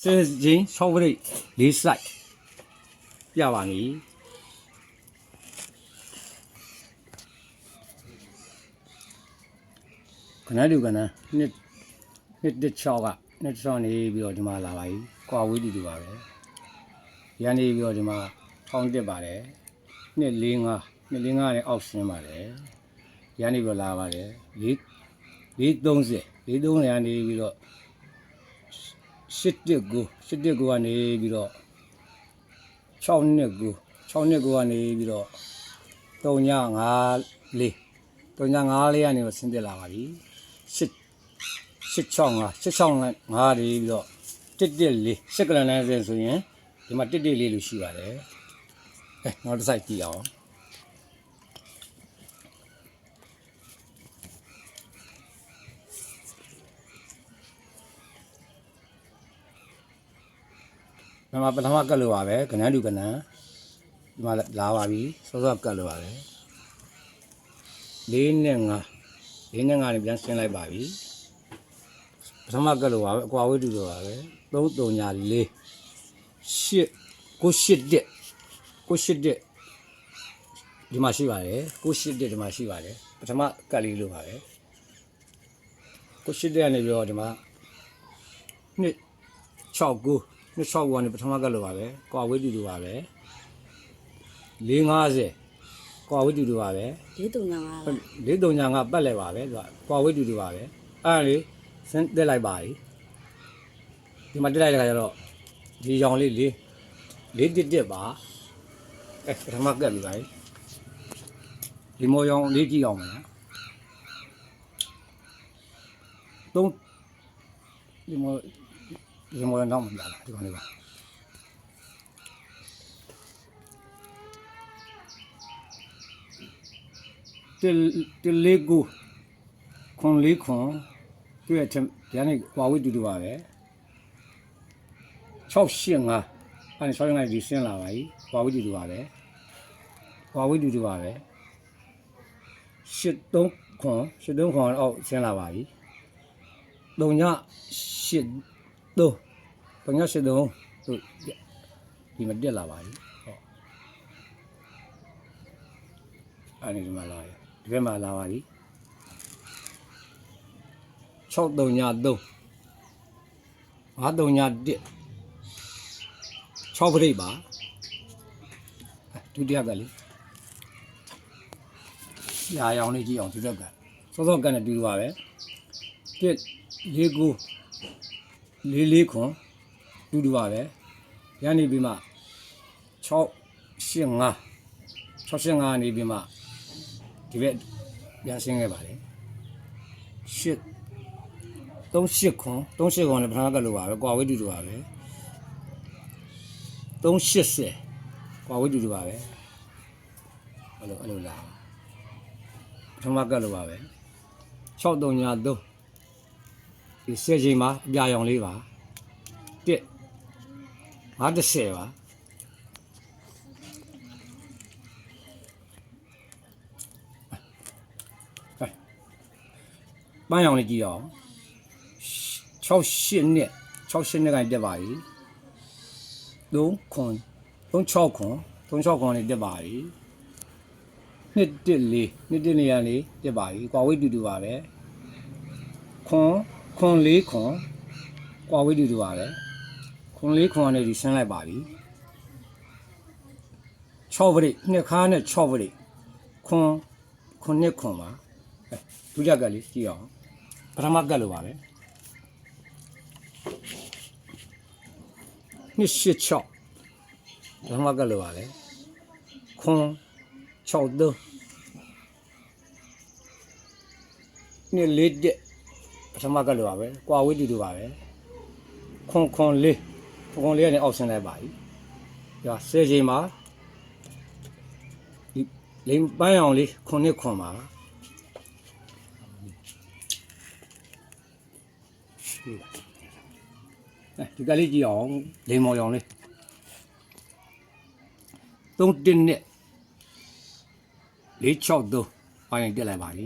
စေချင်း6ပရိတ်4 site ပြပါမည်ခဏတူကနနှစ်တစ်6ကနှစ်6နေပြီးတော့ဒီမှာလာပါပြီကွာဝေးတူပါပဲရန်နေပြီးတော့ဒီမှာဖောင်းတက်ပါတယ်နှစ်4 5နှစ်4 5နဲ့အောက်ဆင်းပါတယ်ရန်နေပြီးတော့လာပါတယ်430ရန်နေပြီးတော့819ကနေပြီးတော့6နှစ်9ကနေပြီးတော့354ကနေတော့ဆင်းသက်လာပါပြီ865နေပြီးတော့114စက်ကလန်နဲ့ဆိုရင်ဒီမှာ114လို့ရှိပါတယ်နောက်တစ်စိုက်ကြည့်အောင်ပထမကတ်လို့ပါပဲကနန်းတူကနန်းဒီမှာလာပါပြီစောစောကတ်လို့ပါပဲ4နဲ့5နေပြန်ဆင်းလိုက်ပါပြီပထမကတ်လို့ပါပဲအကွာဝေးတူလို့ပါပဲ334 981ဒီမှာရှိပါတယ်981ဒီမှာရှိပါတယ်ပထမကတ်လေးလို့ပါပဲ981ကနေပြီးတော့ဒီမှာ269ကနေပထမကလို့ပါပဲကွာဝေးတူတူပါပဲ450ကွာဝေးတူတူပါပဲ435ပတ်လဲပါပဲသူကကွာဝေးတူတူပါပဲအဲ့ဒါလေးစင်းတက်လိုက်ပါပြီဒီမှာတက်လိုက်တဲ့ခါကျတော့ဒီရောင်လေး411ပါပထမကက်ပြီပါဒီမော်ရောင်လေးကြည့်အောင်မယ်3ဒီမော်တော့မပြလားဒီကောင်လေးပါတလေးကိုခွန်တွေ့တဲ့ဗျာနေကွာဝေးတူတူပါပဲ685အဲ့685ဒီဆင်းလာပါပြီကွာဝေးတူတူပါပဲ83ခွန်အောက်ဆင်းလာပါပြီ383တို့ဒီမှာတက်လာပါပြီဟုတ်အဲ့ဒီမှာလာဒီဘက်မှာလာပါပြီ633 531 6ပရိတ်ပါဒုတိယကလေးရာရောင်လေးကြည့်အောင်ဒီဘက်ကစောစောကနေတူပါပဲ149 44ခွန်တူပါပဲရနေပြီးမှ685နေပြီးမှဒီဘက်ပြန်ဆင်းခဲ့ပါတယ်38ခွန်နဲ့ပထမကလို့ပါပဲကွာဝေးတူတူပါပဲ380ကွာဝေးတူတူပါပဲအဲ့လိုလာပထမကလို့ပါပဲ633ဒီဆယ်ချိန်မှာအပြာရောင်လေးပါ510ပါပန်းရောင်လေးကြည့်အောင်68နဲ့ကနေတက်ပါပြီ36ခွန်နေတက်ပါပြီ214ကနေတက်ပါပြီကွာဝေးတူတူပါပဲခွန်ကွာဝေးတူတူပါပဲခွန်ကနေဒီဆင်းလိုက်ပါပြီ6ပရိတ်နှစ်ခါနဲ့6ပရိတ်ခွန်ပါဒုတိယကလေးကြည့်အောင်ပထမကလို့ပါပဲ286ပထမကလို့ပါပဲခွန်63 241ပထမကလို့ပါပဲကွာဝေးတူတူပါပဲခွန်ကနေအောက်ဆင်းလိုက်ပါပြီဒါဆယ်ချိန်မှာဒီလိမ်ပန်းအောင်လေးခွန်ပါဒီကလေးကြည့်အောင်လိမ်မော်ရောင်လေး31နဲ့463ပိုင်းတက်လိုက်ပါပြီ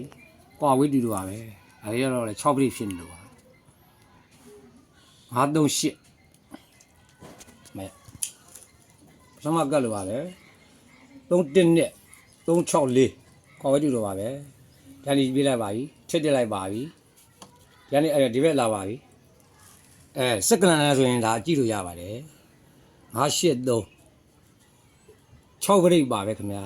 ကွာဝေးတူတူပါပဲအဲဒီတော့လေ6ပြည့်ဖြစ်နေလို့ပါ538 သမကတ်လို့ပါပဲ31နဲ့364ကွာဝဲတူတော့ပါပဲတန်ဒီပြေးလိုက်ပါပြီထစ်တက်လိုက်ပါပြီဒီနေ့ဒီဘက်လာပါပြီစက်ကလန်လဲဆိုရင်ဒါကြည့်လို့ရပါတယ်983 6ပရိတ်ပါပဲခင်ဗျာ